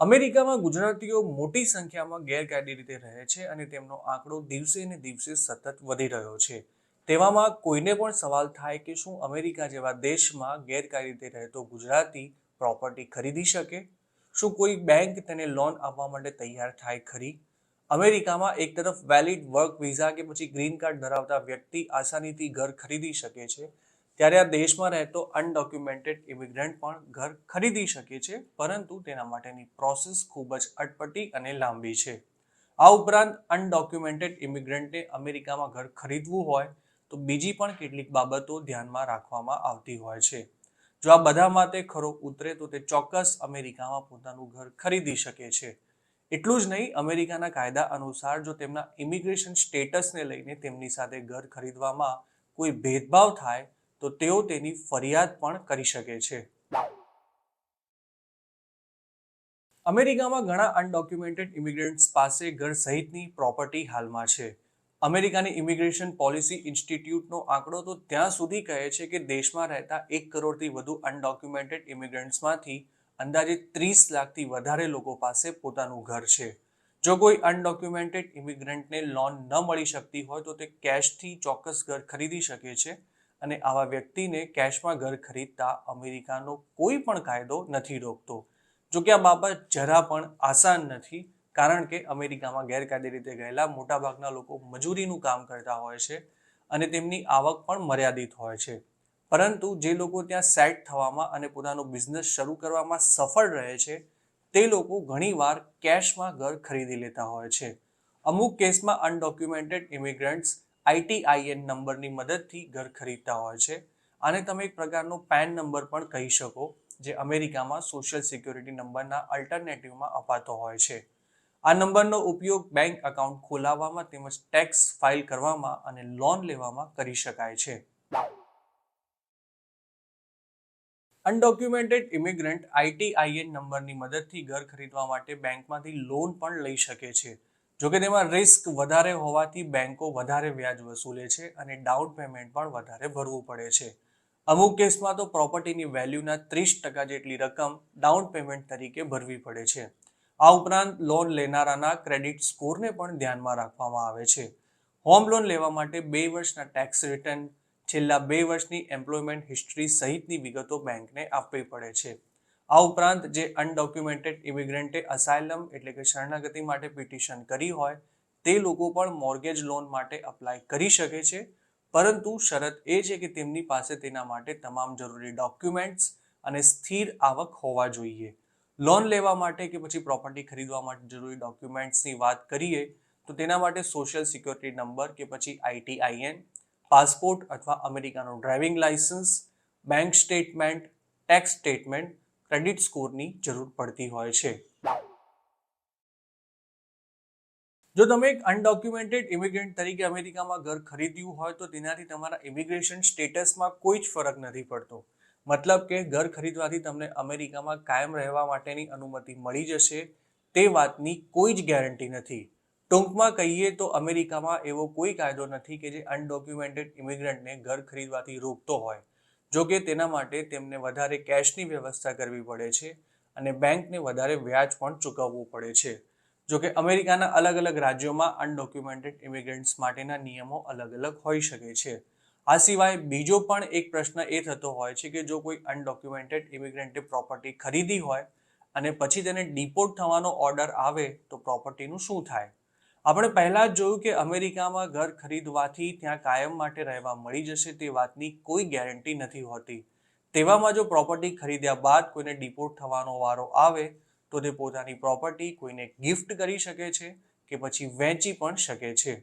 અમેરિકામાં ગુજરાતીઓ મોટી સંખ્યામાં ગેરકાયદે રીતે રહે છે અને તેમનો આંકડો દિવસે ને દિવસે સતત વધી રહ્યો છે. તેવામાં કોઈને પણ સવાલ થાય કે શું અમેરિકા જેવા દેશમાં ગેરકાયદે રીતે રહેતો ગુજરાતી પ્રોપર્ટી ખરીદી શકે? શું કોઈ બેંક તેને લોન આપવા માટે તૈયાર થાય ખરી? અમેરિકામાં એક તરફ વેલિડ વર્ક વિઝા કે પછી ગ્રીન કાર્ડ ધરાવતા વ્યક્તિ આસાનીથી ઘર ખરીદી શકે છે, ત્યારે આ દેશમાં રહેતો અનડોક્યુમેન્ટેડ ઇમિગ્રન્ટ પણ ઘર ખરીદી શકે છે, પરંતુ તેના માટેની પ્રોસેસ ખૂબ જ અટપટી અને લાંબી છે. આ ઉપરાંત અનડોક્યુમેન્ટેડ ઇમિગ્રન્ટને અમેરિકામાં ઘર ખરીદવું હોય તો બીજી પણ કેટલીક બાબતો ધ્યાનમાં રાખવામાં આવતી હોય છે. જો આ બધા માટે ખરો ઉતરે તો તે ચોક્કસ અમેરિકામાં પોતાનું ઘર ખરીદી શકે છે. એટલું જ નહીં, અમેરિકાના કાયદા અનુસાર જો તેમના ઇમિગ્રેશન સ્ટેટસને લઈને તેમની સાથે ઘર ખરીદવામાં કોઈ ભેદભાવ થાય તો તેઓ તેની ફરિયાદ પણ કરી શકે છે. અમેરિકામાં ઘણા અનડોક્યુમેન્ટેડ ઇમિગ્રન્ટ્સ પાસે ઘર સહિતની પ્રોપર્ટી હાલમાં છે. અમેરિકાની ઇમિગ્રેશન પોલિસી ઇન્સ્ટિટ્યૂટનો આંકડો તો ત્યાં સુધી કહે છે કે દેશમાં રહેતા 1 કરોડથી વધુ અનડોક્યુમેન્ટેડ ઇમિગ્રન્ટ્સમાંથી અંદાજે 30 લાખથી વધારે લોકો પાસે પોતાનું ઘર છે. જો કોઈ અનડોક્યુમેન્ટેડ ઇમિગ્રન્ટને લોન ન મળી શકતી હોય તો તે કેશથી ચોક્કસ ઘર ખરીદી શકે છે, અને આવા વ્યક્તિને કેશમાં ઘર ખરીદતા અમેરિકાનો કોઈ પણ કાયદો નથી રોકતો. જોકે આ બાબત જરા પણ આસાન નથી, કારણ કે અમેરિકામાં ગેરકાયદે રીતે ગયેલા મોટાભાગના લોકો મજૂરીનું કામ કરતા હોય છે અને તેમની આવક પણ મર્યાદિત હોય છે. પરંતુ જે લોકો ત્યાં સેટ થવામાં અને પોતાનો બિઝનેસ શરૂ કરવામાં સફળ રહે છે, તે લોકો ઘણીવાર કેશમાં ઘર ખરીદી લેતા હોય છે. અમુક કેસમાં અનડોક્યુમેન્ટેડ ઇમિગ્રન્ટ્સ ITIN નંબરની મદદથી ઘર ખરીદતા હોય છે. આને તમે એક પ્રકારનો પેન નંબર પણ કહી શકો, જે અમેરિકામાં સોશિયલ સિક્યોરિટી નંબરના અલ્ટરનેટિવમાં અપાતો હોય છે. આ નંબરનો ઉપયોગ બેંક એકાઉન્ટ ખોલાવવામાં તેમજ ટેક્સ ફાઇલ કરવામાં અને લોન લેવામાં કરી શકાય છે. અનડોક્યુમેન્ટેડ ઇમિગ્રન્ટ ITIN નંબરની મદદથી ઘર ખરીદવા માટે બેંકમાંથી લોન પણ લઈ શકે છે. જોકે તેમાં રિસ્ક વધારે હોવાથી બેંકો વધારે વ્યાજ વસૂલે છે અને ડાઉન પેમેન્ટ પણ વધારે ભરવું પડે છે. અમુક કેસમાં તો પ્રોપર્ટીની વેલ્યુના 30% જેટલી રકમ ડાઉન પેમેન્ટ તરીકે ભરવી પડે છે. આ ઉપરાંત લોન લેનારાના ક્રેડિટ સ્કોરને પણ ધ્યાનમાં રાખવામાં આવે છે. હોમ લોન લેવા માટે 2 વર્ષના ટેક્સ રિટર્ન, છેલ્લા 2 વર્ષની એમ્પ્લોયમેન્ટ હિસ્ટ્રી સહિતની વિગતો બેંકને આપવી પડે છે. આ ઉપરાંત જે અનડોક્યુમેન્ટેડ ઇમિગ્રન્ટે અસાયલમ એટલે કે શરણાગતિ માટે પિટિશન કરી હોય, તે લોકો પણ મોર્ગેજ લોન માટે અપ્લાય કરી શકે છે, પરંતુ શરત એ છે કે તેમની પાસે તેના માટે તમામ જરૂરી ડોક્યુમેન્ટ્સ અને સ્થિર આવક હોવા જોઈએ. લોન લેવા માટે કે પછી પ્રોપર્ટી ખરીદવા માટે જરૂરી ડોક્યુમેન્ટ્સની વાત કરીએ તો તેના માટે સોશિયલ સિક્યોરિટી નંબર કે પછી ITIN, પાસપોર્ટ અથવા અમેરિકાનું driving licence, bank statement, tax statement, credit સ્કોરની જરૂર પડતી હોય છે. જો તમે એક અનડોક્યુમેન્ટેડ ઇમિગ્રન્ટ તરીકે અમેરિકામાં ઘર ખરીદ્યું હોય તો તેનાથી તમારા ઇમિગ્રેશન સ્ટેટસમાં કોઈ જ ફરક નથી પડતો. મતલબ કે ઘર ખરીદવાથી તમને અમેરિકામાં કાયમ રહેવા માટેની અનુમતિ મળી જશે, તે વાતની કોઈ જ ગેરંટી નથી. ટૂંકમાં કહીએ તો અમેરિકામાં એવો કોઈ કાયદો નથી કે જે અનડોક્યુમેન્ટેડ ઇમિગ્રન્ટને ઘર ખરીદવાથી રોકતો હોય. જો કે તેના માટે તેમને વધારે કેશની વ્યવસ્થા કરવી પડે છે અને બેંકને વધારે વ્યાજ પણ ચૂકવવું પડે છે. જો કે અમેરિકાના અલગ અલગ રાજ્યોમાં અનડોક્યુમેન્ટેડ ઇમિગ્રન્ટ્સ માટેના નિયમો અલગ અલગ હોઈ શકે છે. આ સિવાય બીજો પણ એક પ્રશ્ન એ થતો હોય છે કે જો કોઈ અનડોક્યુમેન્ટેડ ઇમિગ્રન્ટે પ્રોપર્ટી ખરીદી હોય અને પછી તેને ડિપોર્ટ થવાનો ઓર્ડર આવે તો પ્રોપર્ટીનું શું થાય? આપણે પહેલા જ જોયું કે અમેરિકામાં ઘર ખરીદવાથી ત્યાં કાયમ માટે રહેવા મળી જશે તે વાતની કોઈ ગેરંટી નથી હોતી. તેવામાં જો પ્રોપર્ટી ખરીદ્યા બાદ કોઈને ડિપોર્ટ થવાનો વારો આવે તો તે પોતાની પ્રોપર્ટી કોઈને ગિફ્ટ કરી શકે છે કે પછી વેચી પણ શકે છે.